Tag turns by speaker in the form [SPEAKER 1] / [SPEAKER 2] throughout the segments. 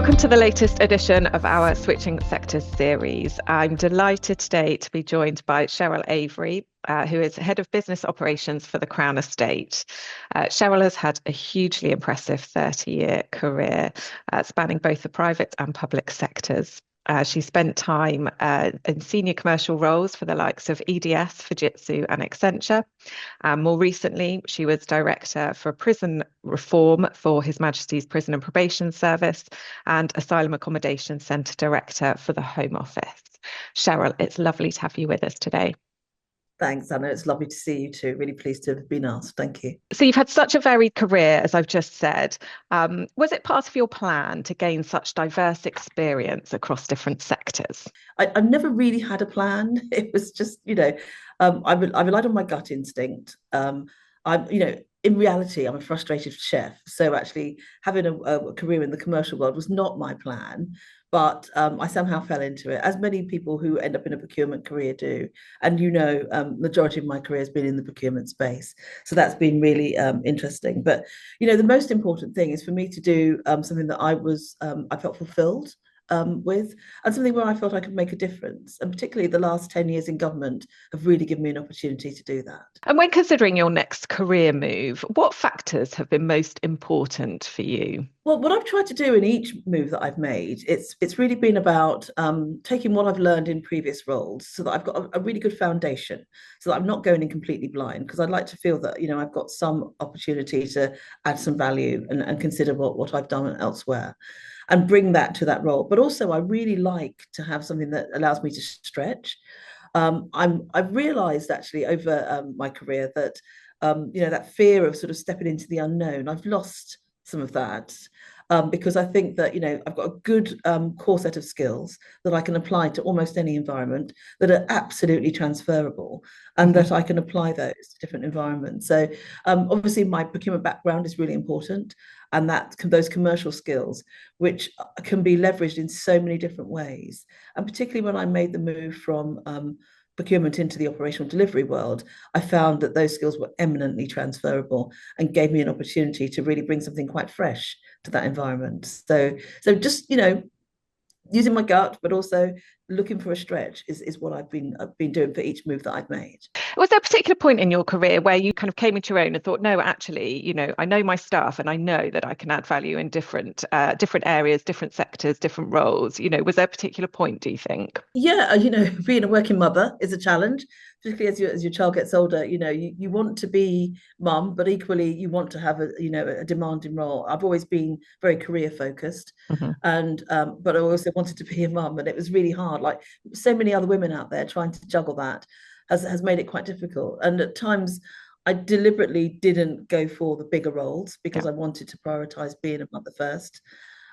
[SPEAKER 1] Welcome to the latest edition of our Switching Sectors series. I'm delighted today to be joined by Cheryl Avery, who is Head of Business Operations for the Crown Estate. Cheryl has had a hugely impressive 30-year career spanning both the private and public sectors. She spent time in senior commercial roles for the likes of EDS, Fujitsu and Accenture. More recently, she was Director for Prison Reform for His Majesty's Prison and Probation Service and Asylum Accommodation Centre Director for the Home Office. Cheryl, it's lovely to have you with us today.
[SPEAKER 2] Thanks, Anna. It's lovely to see you too. Really pleased to have been asked. Thank you.
[SPEAKER 1] So you've had such a varied career, as I've just said. Was it part of your plan to gain such diverse experience across different sectors?
[SPEAKER 2] I've never really had a plan. It was just, I relied on my gut instinct. In reality, I'm a frustrated chef. So actually having a career in the commercial world was not my plan. But I somehow fell into it, as many people who end up in a procurement career do. And majority of my career has been in the procurement space. So that's been really interesting. But, the most important thing is for me to do something that I felt fulfilled with, and something where I felt I could make a difference. And particularly the last 10 years in government have really given me an opportunity to do that.
[SPEAKER 1] And when considering your next career move, what factors have been most important for you?
[SPEAKER 2] Well, what I've tried to do in each move that I've made, it's really been about taking what I've learned in previous roles so that I've got a really good foundation, so that I'm not going in completely blind, because I'd like to feel that, I've got some opportunity to add some value and consider what I've done elsewhere and bring that to that role. But also I really like to have something that allows me to stretch. I've realized actually over my career that, that fear of sort of stepping into the unknown, I've lost some of that, because I think that, I've got a good core set of skills that I can apply to almost any environment, that are absolutely transferable, and that I can apply those to different environments. So obviously my procurement background is really important, and those commercial skills, which can be leveraged in so many different ways. And particularly when I made the move from procurement into the operational delivery world, I found that those skills were eminently transferable and gave me an opportunity to really bring something quite fresh to that environment. So just, using my gut, but also looking for a stretch is what I've been doing for each move that I've made.
[SPEAKER 1] Was there a particular point in your career where you kind of came into your own and thought, no, actually, I know my stuff and I know that I can add value in different areas, different sectors, different roles? Was there a particular point, do you think?
[SPEAKER 2] Yeah, being a working mother is a challenge, particularly as your child gets older. You want to be mum, but equally you want to have a demanding role. I've always been very career focused, and but I also wanted to be a mum, and it was really hard. Like so many other women out there, trying to juggle that has made it quite difficult. And at times, I deliberately didn't go for the bigger roles because I wanted to prioritize being a mother first.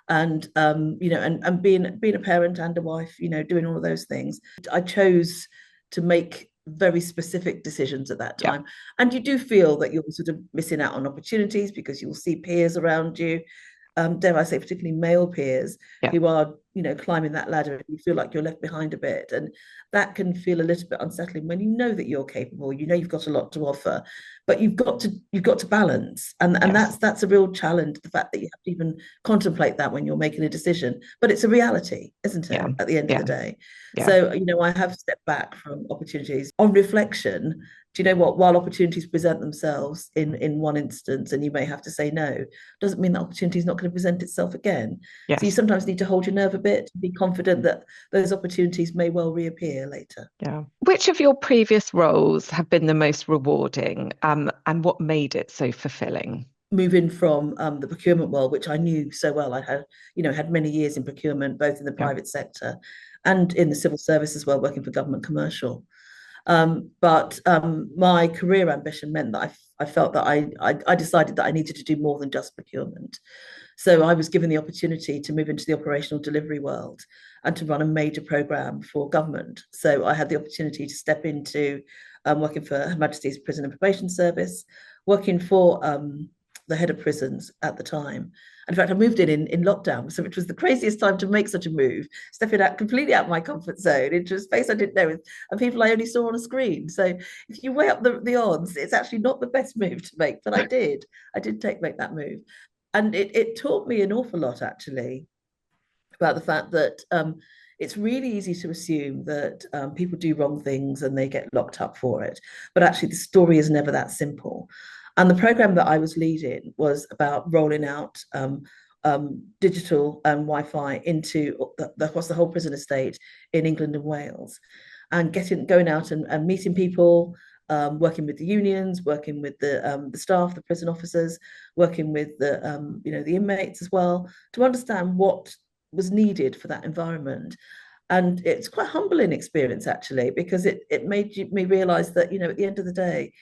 [SPEAKER 2] And and being a parent and a wife, doing all of those things, I chose to make very specific decisions at that time. And you do feel that you're sort of missing out on opportunities because you'll see peers around you, dare I say, particularly male peers who are, climbing that ladder, and you feel like you're left behind a bit. And that can feel a little bit unsettling when you know that you're capable, you've got a lot to offer, but you've got to balance. And that's a real challenge, the fact that you have to even contemplate that when you're making a decision. But it's a reality, isn't it, at the end of the day? So, I have stepped back from opportunities. On reflection, do you know what? While opportunities present themselves in one instance, and you may have to say no, doesn't mean that opportunity is not going to present itself again. So you sometimes need to hold your nerve a bit to be confident that those opportunities may well reappear later.
[SPEAKER 1] Yeah. Which of your previous roles have been the most rewarding, and what made it so fulfilling?
[SPEAKER 2] Moving from the procurement world, which I knew so well. I had many years in procurement, both in the private sector and in the civil service as well, working for government commercial. But my career ambition meant that I felt that I decided that I needed to do more than just procurement. So I was given the opportunity to move into the operational delivery world and to run a major program for government. So I had the opportunity to step into working for Her Majesty's Prison and Probation Service, working for the head of prisons at the time. In fact, I moved in lockdown, so which was the craziest time to make such a move, stepping out completely out of my comfort zone into a space I didn't know and people I only saw on a screen. So if you weigh up the odds, it's actually not the best move to make, but I did. I did make that move. And it taught me an awful lot, actually. about the fact that it's really easy to assume that people do wrong things and they get locked up for it. But actually, the story is never that simple. And the program that I was leading was about rolling out digital and Wi-Fi into across the whole prison estate in England and Wales, and going out and meeting people, working with the unions, working with the staff, the prison officers, working with the inmates as well, to understand what was needed for that environment. And it's quite a humbling experience, actually, because it made me realize that, at the end of the day,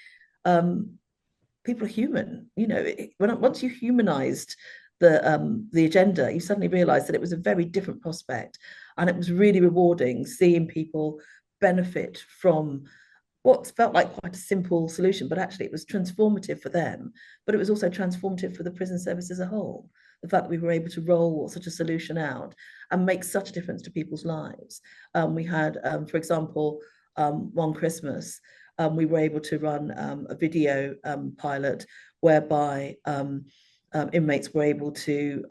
[SPEAKER 2] people are human. Once you humanized the agenda, you suddenly realized that it was a very different prospect. And it was really rewarding seeing people benefit from what felt like quite a simple solution, but actually it was transformative for them. But it was also transformative for the prison service as a whole. The fact that we were able to roll such a solution out and make such a difference to people's lives. We had, for example, one Christmas, we were able to run a video pilot whereby inmates were able to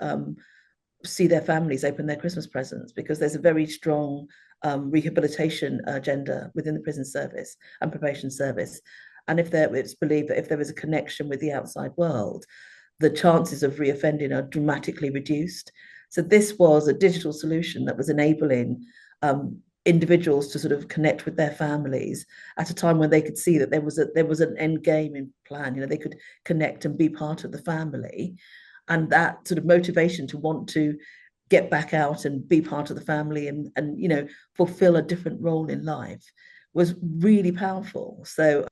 [SPEAKER 2] see their families open their Christmas presents, because there's a very strong rehabilitation agenda within the prison service and probation service. And it's believed that if there is a connection with the outside world, the chances of reoffending are dramatically reduced. So this was a digital solution that was enabling individuals to sort of connect with their families at a time when they could see that there was an end game in plan. They could connect and be part of the family, and that sort of motivation to want to get back out and be part of the family and fulfill a different role in life was really powerful. So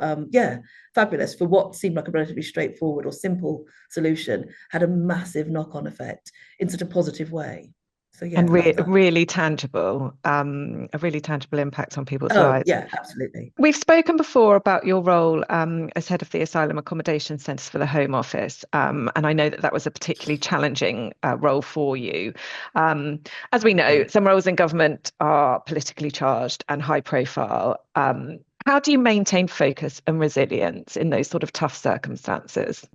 [SPEAKER 2] fabulous. For what seemed like a relatively straightforward or simple solution, had a massive knock-on effect in such a positive way. So yeah,
[SPEAKER 1] and really tangible, a really tangible impact on people's lives.
[SPEAKER 2] Yeah, absolutely.
[SPEAKER 1] We've spoken before about your role as head of the Asylum Accommodation Centres for the Home Office, and I know that was a particularly challenging role for you. As we know, some roles in government are politically charged and high profile. How do you maintain focus and resilience in those sort of tough circumstances?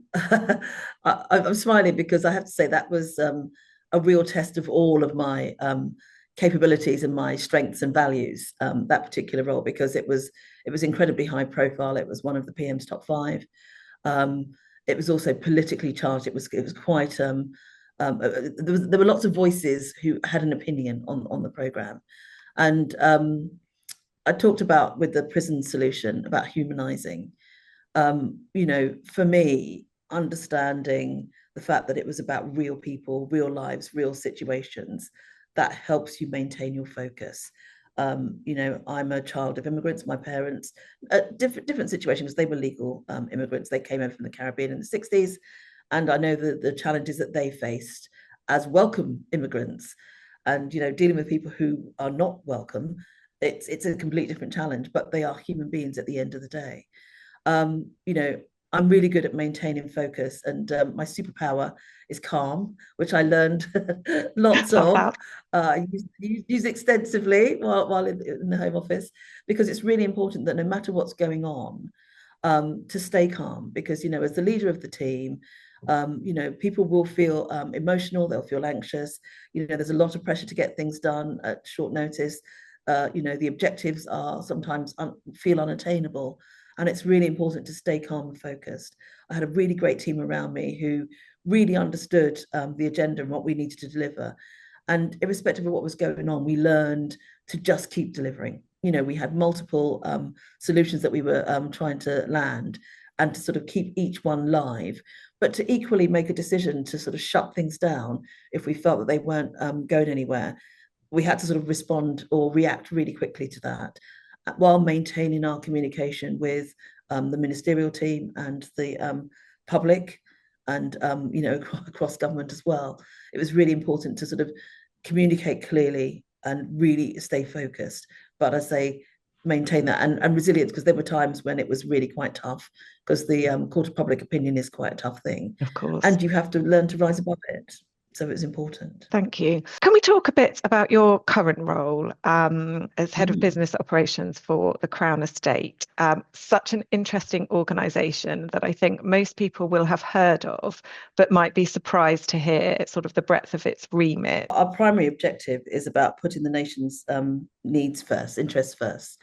[SPEAKER 2] I'm smiling because I have to say that was a real test of all of my capabilities and my strengths and values, that particular role, because it was incredibly high profile. It was one of the PM's top 5. It was also politically charged. It was quite there were lots of voices who had an opinion on the program. And I talked about, with the prison solution, about humanizing. For me, understanding the fact that it was about real people, real lives, real situations, that helps you maintain your focus. I'm a child of immigrants. My parents, different situations, they were legal immigrants. They came over from the Caribbean in the 60s. And I know the challenges that they faced as welcome immigrants. And, dealing with people who are not welcome, it's a completely different challenge, but they are human beings at the end of the day. I'm really good at maintaining focus, and my superpower is calm, which I learned lots of. I use extensively while in the Home Office, because it's really important that no matter what's going on, to stay calm, because, as the leader of the team, people will feel emotional, they'll feel anxious. There's a lot of pressure to get things done at short notice. The objectives are sometimes feel unattainable. And it's really important to stay calm and focused. I had a really great team around me who really understood the agenda and what we needed to deliver. And irrespective of what was going on, we learned to just keep delivering. We had multiple solutions that we were trying to land, and to sort of keep each one live, but to equally make a decision to sort of shut things down if we felt that they weren't going anywhere. We had to sort of respond or react really quickly to that, while maintaining our communication with the ministerial team and the public, and across government as well. It was really important to sort of communicate clearly and really stay focused, but as they maintain that and resilience, because there were times when it was really quite tough, because the court of public opinion is quite a tough thing,
[SPEAKER 1] of course,
[SPEAKER 2] and you have to learn to rise above it. So it's important.
[SPEAKER 1] Thank you. Can we talk a bit about your current role as head of
[SPEAKER 2] Mm.
[SPEAKER 1] business operations for the Crown Estate? Such an interesting organisation that I think most people will have heard of, but might be surprised to hear sort of the breadth of its remit.
[SPEAKER 2] Our primary objective is about putting the nation's needs first, interests first.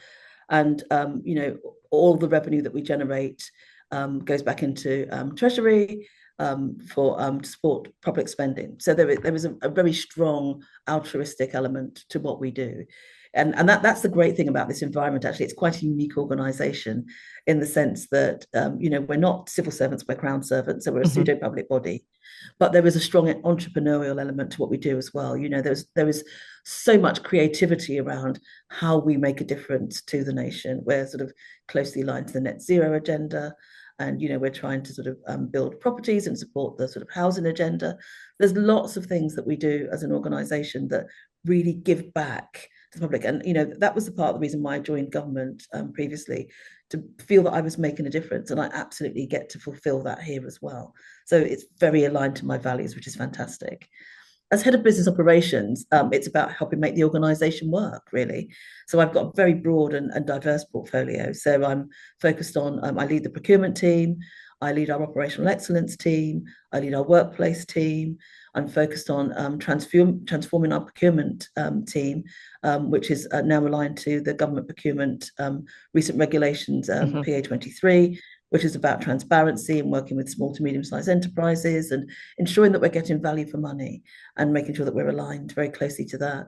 [SPEAKER 2] And, all the revenue that we generate goes back into Treasury for to support public spending. So there is a very strong altruistic element to what we do. And that's the great thing about this environment, actually. It's quite a unique organization in the sense that, we're not civil servants, we're Crown servants, so we're a
[SPEAKER 1] Mhm.
[SPEAKER 2] pseudo-public body. But there is a strong entrepreneurial element to what we do as well. There is so much creativity around how we make a difference to the nation. We're sort of closely aligned to the net zero agenda. And we're trying to sort of build properties and support the sort of housing agenda. There's lots of things that we do as an organisation that really give back to the public. And that was the part of the reason why I joined government previously, to feel that I was making a difference, and I absolutely get to fulfil that here as well. So it's very aligned to my values, which is fantastic. As head of business operations, it's about helping make the organisation work, really. So I've got a very broad and diverse portfolio. So I'm focused on, I lead the procurement team, I lead our operational excellence team, I lead our workplace team. I'm focused on transforming our procurement team, which is now aligned to the government procurement recent regulations,
[SPEAKER 1] Mhm.
[SPEAKER 2] PA23, which is about transparency and working with small to medium-sized enterprises and ensuring that we're getting value for money and making sure that we're aligned very closely to that.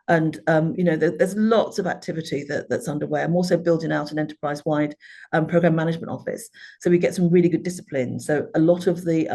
[SPEAKER 2] And there's lots of activity that's underway. I'm also building out an enterprise-wide program management office, so we get some really good discipline. So a lot of the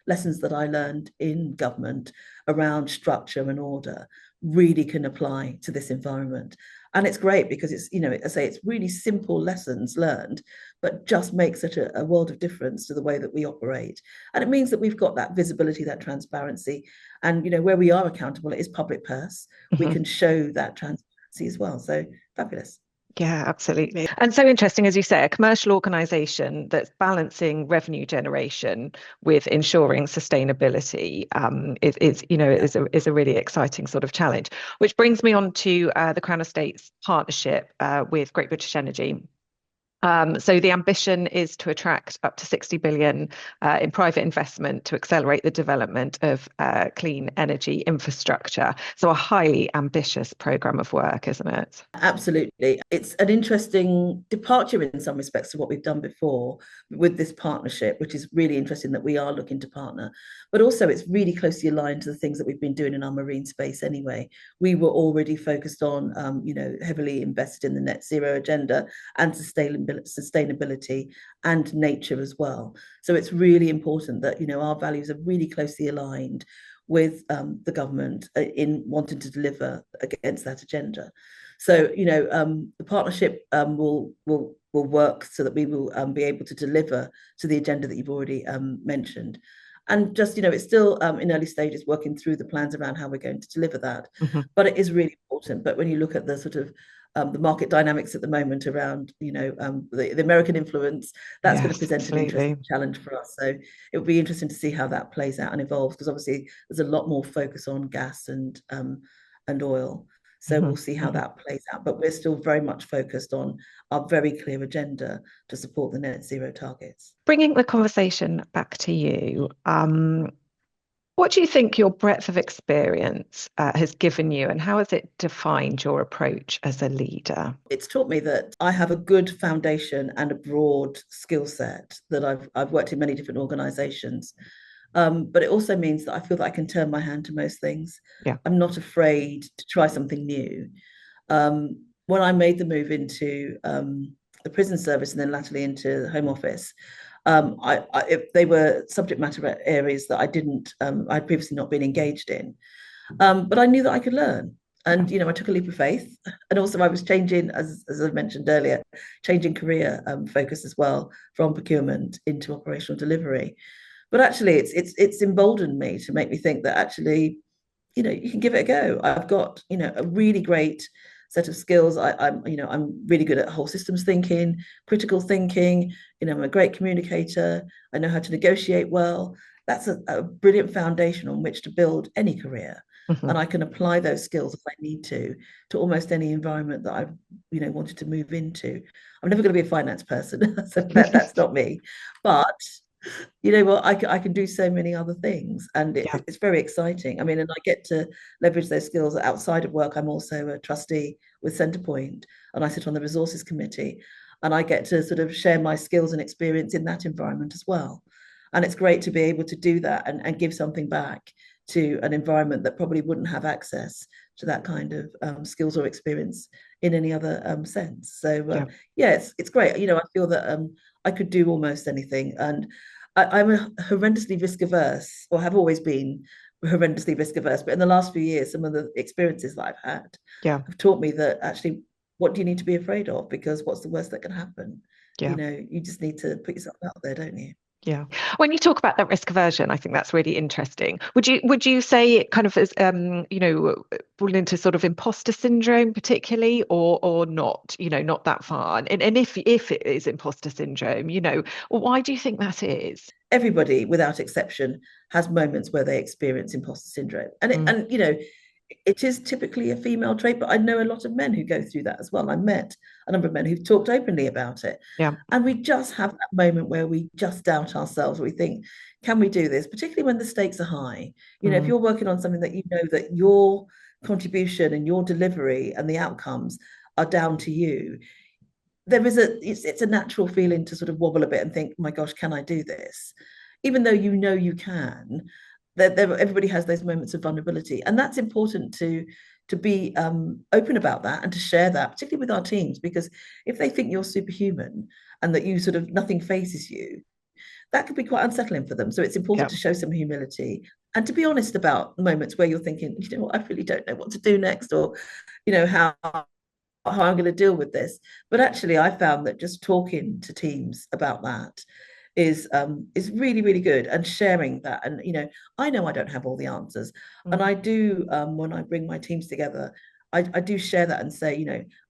[SPEAKER 2] lessons that I learned in government around structure and order really can apply to this environment. And it's great because it's, I say it's really simple lessons learned, but just makes such a world of difference to the way that we operate. And it means that we've got that visibility, that transparency, and where we are accountable, it is public purse. We
[SPEAKER 1] Mhm.
[SPEAKER 2] can show that transparency as well. So fabulous.
[SPEAKER 1] Yeah, absolutely. And so interesting, as you say, a commercial organization that's balancing revenue generation with ensuring sustainability
[SPEAKER 2] Yeah.
[SPEAKER 1] is a really exciting sort of challenge. Which brings me on to the Crown Estate's partnership with Great British Energy. So the ambition is to attract up to 60 billion in private investment to accelerate the development of clean energy infrastructure. So a highly ambitious program of work, isn't it?
[SPEAKER 2] Absolutely. It's an interesting departure in some respects to what we've done before with this partnership, which is really interesting that we are looking to partner. But also, it's really closely aligned to the things that we've been doing in our marine space anyway. We were already focused on, heavily invested in the net zero agenda and sustainability and nature as well. So it's really important that, our values are really closely aligned with the government in wanting to deliver against that agenda. So, the partnership will work so that we will be able to deliver to the agenda that you've already mentioned. And just, it's still in early stages working through the plans around how we're going to deliver that.
[SPEAKER 1] Mhm.
[SPEAKER 2] But it is really important. But when you look at the sort of the market dynamics at the moment around, the American influence, that's going to
[SPEAKER 1] Yes,
[SPEAKER 2] present an interesting
[SPEAKER 1] absolutely.
[SPEAKER 2] challenge for us. So it will be interesting to see how that plays out and evolves, because obviously there's a lot more focus on gas and oil. So
[SPEAKER 1] Mhm.
[SPEAKER 2] we'll see how
[SPEAKER 1] Mhm.
[SPEAKER 2] that plays out. But we're still very much focused on our very clear agenda to support the net zero targets.
[SPEAKER 1] Bringing the conversation back to you, what do you think your breadth of experience has given you, and how has it defined your approach as a leader?
[SPEAKER 2] It's taught me that I have a good foundation and a broad skill set, that I've worked in many different organizations. But it also means that I feel that I can turn my hand to most things.
[SPEAKER 1] Yeah.
[SPEAKER 2] I'm not afraid to try something new. When I made the move into the prison service and then latterly into the Home Office, they were subject matter areas that I'd previously not been engaged in. But I knew that I could learn.
[SPEAKER 1] Yeah.
[SPEAKER 2] And I took a leap of faith, and also I was changing, as I mentioned earlier, changing career focus as well from procurement into operational delivery. But actually, it's emboldened me to make me think that actually, you can give it a go. I've got, a really great set of skills. I'm really good at whole systems thinking, critical thinking. I'm a great communicator. I know how to negotiate well. that's a brilliant foundation on which to build any career.
[SPEAKER 1] Hmm.
[SPEAKER 2] And I can apply those skills if I need to almost any environment that I've, wanted to move into. I'm never going to be a finance person, so that's not me. But you know what, I can do so many other things, and
[SPEAKER 1] Yeah,
[SPEAKER 2] it's very exciting. I mean, and I get to leverage those skills outside of work. I'm also a trustee with Centrepoint, and I sit on the resources committee, and I get to sort of share my skills and experience in that environment as well. And it's great to be able to do that and give something back to an environment that probably wouldn't have access to that kind of skills or experience in any other sense. So
[SPEAKER 1] yeah,
[SPEAKER 2] yeah, it's great. I feel that I could do almost anything, and I'm a horrendously risk averse, or have always been horrendously risk averse. But in the last few years, some of the experiences that I've had
[SPEAKER 1] yeah,
[SPEAKER 2] have taught me that actually, what do you need to be afraid of? Because what's the worst that can happen?
[SPEAKER 1] yeah.
[SPEAKER 2] You just need to put yourself out there, don't you?
[SPEAKER 1] Yeah. When you talk about that risk aversion, I think that's really interesting. Would you say it kind of is fall into sort of imposter syndrome particularly, or not, not that far? And if it is imposter syndrome, why do you think that is?
[SPEAKER 2] Everybody, without exception, has moments where they experience imposter syndrome, and
[SPEAKER 1] Mm,
[SPEAKER 2] it is typically a female trait, but I know a lot of men who go through that as well. I met a number of men who've talked openly about it.
[SPEAKER 1] yeah.
[SPEAKER 2] And we just have that moment where we just doubt ourselves, where we think, can we do this? Particularly when the stakes are high. If
[SPEAKER 1] Mm,
[SPEAKER 2] you're working on something that you know that your contribution and your delivery and the outcomes are down to you, it's a natural feeling to sort of wobble a bit and think, oh my gosh, can I do this? Even though you know you can, everybody has those moments of vulnerability, and that's important to be open about that and to share that, particularly with our teams, because if they think you're superhuman and that you sort of nothing phases you, that could be quite unsettling for them. So it's important
[SPEAKER 1] yeah.
[SPEAKER 2] to show some humility and to be honest about moments where you're thinking, what, I really don't know what to do next, or how I'm going to deal with this. But actually, I found that just talking to teams about that is really really good, and sharing that. And I know I don't have all the answers, and
[SPEAKER 1] Mm,
[SPEAKER 2] I do when I bring my teams together, I do share that and say,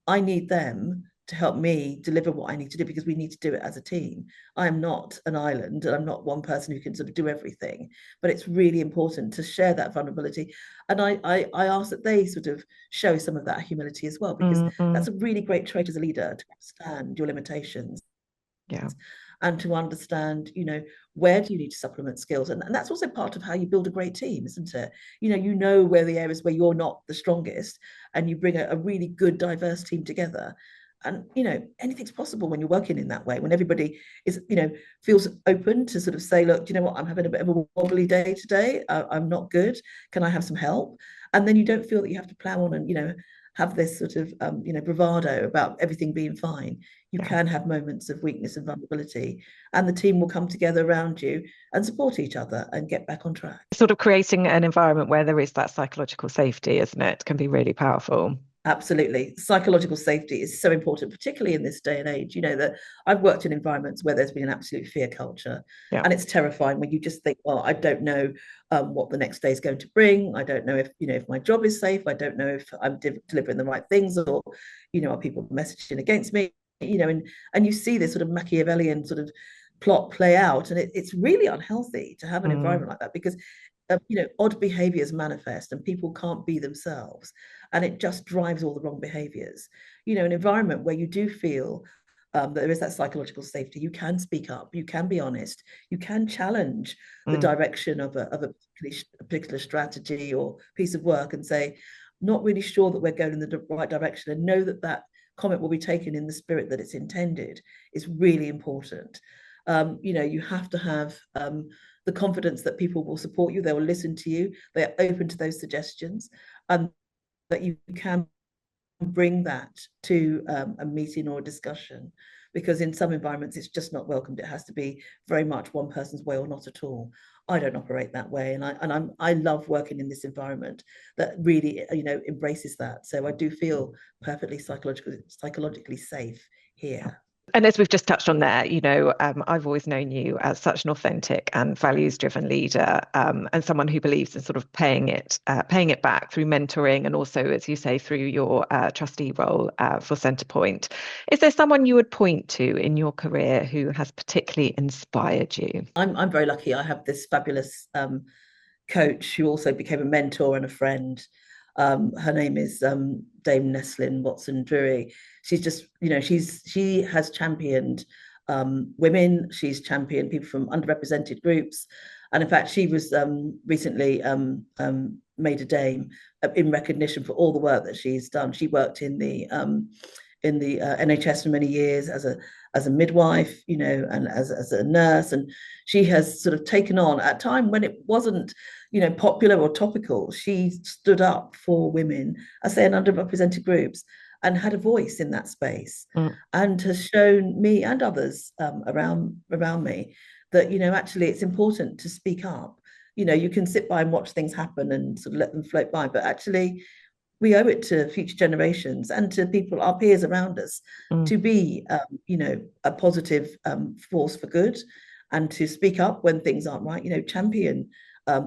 [SPEAKER 2] I need them to help me deliver what I need to do, because we need to do it as a team. I am not an island, and I'm not one person who can sort of do everything, but it's really important to share that vulnerability. And I ask that they sort of show some of that humility as well, because
[SPEAKER 1] mm, mm,
[SPEAKER 2] that's a really great trait as a leader, to understand your limitations
[SPEAKER 1] yeah.
[SPEAKER 2] and to understand, where do you need to supplement skills? And that's also part of how you build a great team, isn't it? You know where the areas where you're not the strongest, and you bring a really good, diverse team together. And anything's possible when you're working in that way, when everybody is, feels open to sort of say, look, do you know what, I'm having a bit of a wobbly day today. I'm not good. Can I have some help? And then you don't feel that you have to plow on and, have this sort of bravado about everything being fine. You
[SPEAKER 1] Yeah.
[SPEAKER 2] can have moments of weakness and vulnerability, and the team will come together around you and support each other and get back on track.
[SPEAKER 1] Sort of creating an environment where there is that psychological safety, isn't it? Can be really powerful.
[SPEAKER 2] Absolutely. Psychological safety is so important, particularly in this day and age. That I've worked in environments where there's been an absolute fear culture.
[SPEAKER 1] Yeah.
[SPEAKER 2] And it's terrifying when you just think, well, I don't know what the next day is going to bring. I don't know if my job is safe. I don't know if I'm delivering the right things, or, are people messaging against me? And you see this sort of Machiavellian sort of plot play out. And it's really unhealthy to have an
[SPEAKER 1] Mm,
[SPEAKER 2] environment like that, because odd behaviors manifest and people can't be themselves, and it just drives all the wrong behaviors. An environment where you do feel that there is that psychological safety, you can speak up, you can be honest, you can challenge the
[SPEAKER 1] mm,
[SPEAKER 2] direction of a particular strategy or piece of work, and say, not really sure that we're going in the right direction, and know that that comment will be taken in the spirit that it's intended, is really important. You have to have the confidence that people will support you, they will listen to you, they're open to those suggestions, and that you can bring that to a meeting or a discussion. Because in some environments, it's just not welcomed. It has to be very much one person's way or not at all. I don't operate that way, and I love working in this environment that really embraces that. So I do feel perfectly psychologically safe here.
[SPEAKER 1] And as we've just touched on there, I've always known you as such an authentic and values-driven leader, and someone who believes in sort of paying it back through mentoring, and also, as you say, through your trustee role for Centrepoint. Is there someone you would point to in your career who has particularly inspired you?
[SPEAKER 2] I'm very lucky. I have this fabulous coach who also became a mentor and a friend. Her name is Dame Neslin Watson Drury. She's just, she has championed women. She's championed people from underrepresented groups, and in fact, she was recently made a Dame in recognition for all the work that she's done. She worked in the NHS for many years as a midwife, and as a nurse, and she has sort of taken on at a time when it wasn't, popular or topical. She stood up for women, I say, in underrepresented groups, and had a voice in that space, and has shown me and others around me that actually it's important to speak up. You can sit by and watch things happen and sort of let them float by, but actually we owe it to future generations and to people, our peers around us, to be, a positive force for good, and to speak up when things aren't right. Champion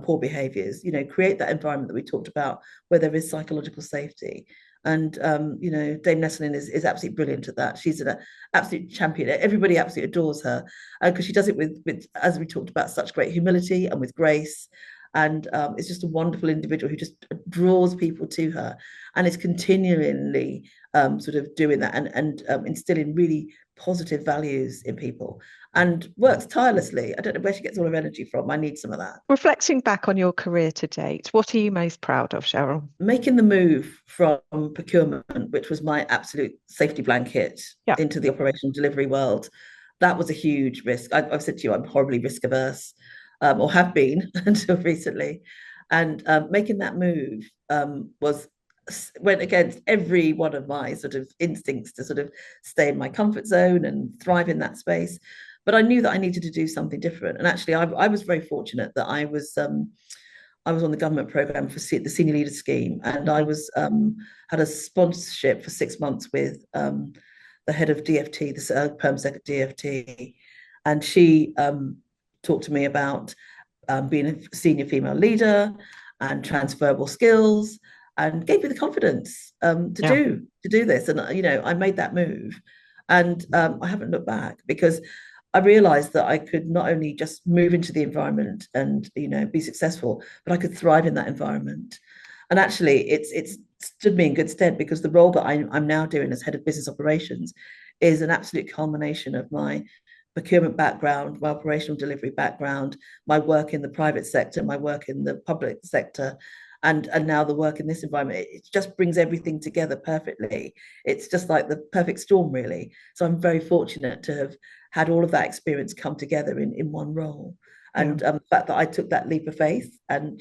[SPEAKER 2] poor behaviours. Create that environment that we talked about where there is psychological safety. And Dame Nestlin is absolutely brilliant at that. She's an absolute champion. Everybody absolutely adores her because she does it with, as we talked about, such great humility and with grace. And it's just a wonderful individual who just draws people to her, and is continually sort of doing that, and instilling really positive values in people, and works tirelessly. I don't know where she gets all her energy from. I need some of that.
[SPEAKER 1] Reflecting back on your career to date, what are you most proud of, Cheryl?
[SPEAKER 2] Making the move from procurement, which was my absolute safety blanket,
[SPEAKER 1] Yeah.
[SPEAKER 2] into the operational delivery world, that was a huge risk. I've said to you, I'm horribly risk averse, or have been until recently. And making that move went against every one of my sort of instincts to sort of stay in my comfort zone and thrive in that space. But I knew that I needed to do something different. And actually, I was very fortunate that I was on the government program for the senior leader scheme, and I was had a sponsorship for 6 months with the head of DFT, the Perm Sec at DFT, and she talked to me about being a senior female leader and transferable skills, and gave me the confidence to do this. And I made that move, and I haven't looked back, because I realized that I could not only just move into the environment and be successful, but I could thrive in that environment. And actually, it's stood me in good stead, because the role that I'm now doing as head of business operations is an absolute culmination of my procurement background, my operational delivery background, my work in the private sector, my work in the public sector, and now the work in this environment. It just brings everything together perfectly. It's just like the perfect storm, really. So I'm very fortunate to have had all of that experience come together in one role. And the fact that I took that leap of faith and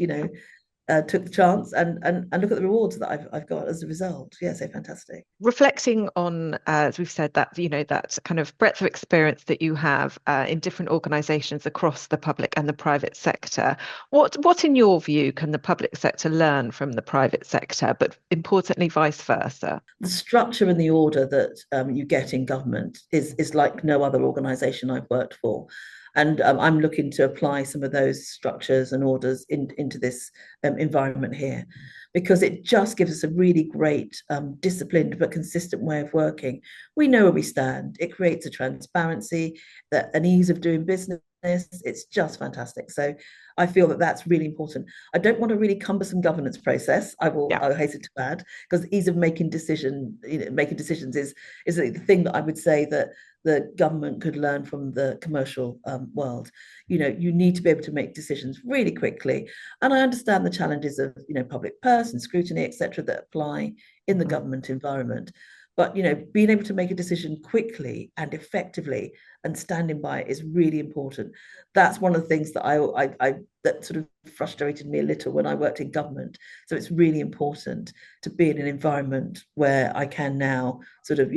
[SPEAKER 2] took the chance, and look at the rewards that I've got as a result. Yeah, so fantastic.
[SPEAKER 1] Reflecting on, as we've said, that that kind of breadth of experience that you have in different organisations across the public and the private sector, what in your view can the public sector learn from the private sector, but importantly vice versa?
[SPEAKER 2] The structure and the order that you get in government is like no other organisation I've worked for. And I'm looking to apply some of those structures and orders into this environment here, because it just gives us a really great disciplined but consistent way of working. We know where we stand. It creates a transparency, an ease of doing business. It's just fantastic. So I feel that that's really important. I don't want a really cumbersome governance process. I'll hasten to add, because ease of making decisions is the thing that I would say that the government could learn from the commercial world. You need to be able to make decisions really quickly. And I understand the challenges of, public purse and scrutiny, etc., that apply in the government environment. But, being able to make a decision quickly and effectively and standing by it is really important. That's one of the things that I that sort of frustrated me a little when I worked in government. So it's really important to be in an environment where I can now sort of,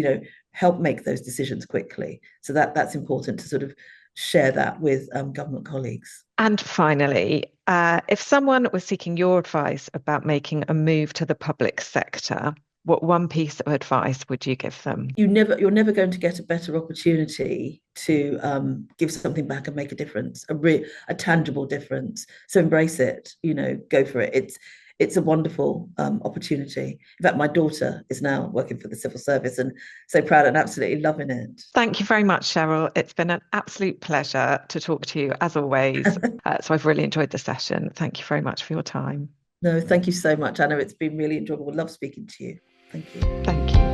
[SPEAKER 2] help make those decisions quickly. So that's important to sort of share that with government colleagues.
[SPEAKER 1] And finally, if someone was seeking your advice about making a move to the public sector, what one piece of advice would you give them?
[SPEAKER 2] You're never going to get a better opportunity to give something back and make a difference, a tangible difference. So embrace it, go for it. It's a wonderful opportunity. In fact, my daughter is now working for the civil service and so proud and absolutely loving it.
[SPEAKER 1] Thank you very much, Cheryl. It's been an absolute pleasure to talk to you as always. So I've really enjoyed the session. Thank you very much for your time.
[SPEAKER 2] No, thank you so much, Anna. It's been really enjoyable. Love speaking to you. Thank you.
[SPEAKER 1] Thank you.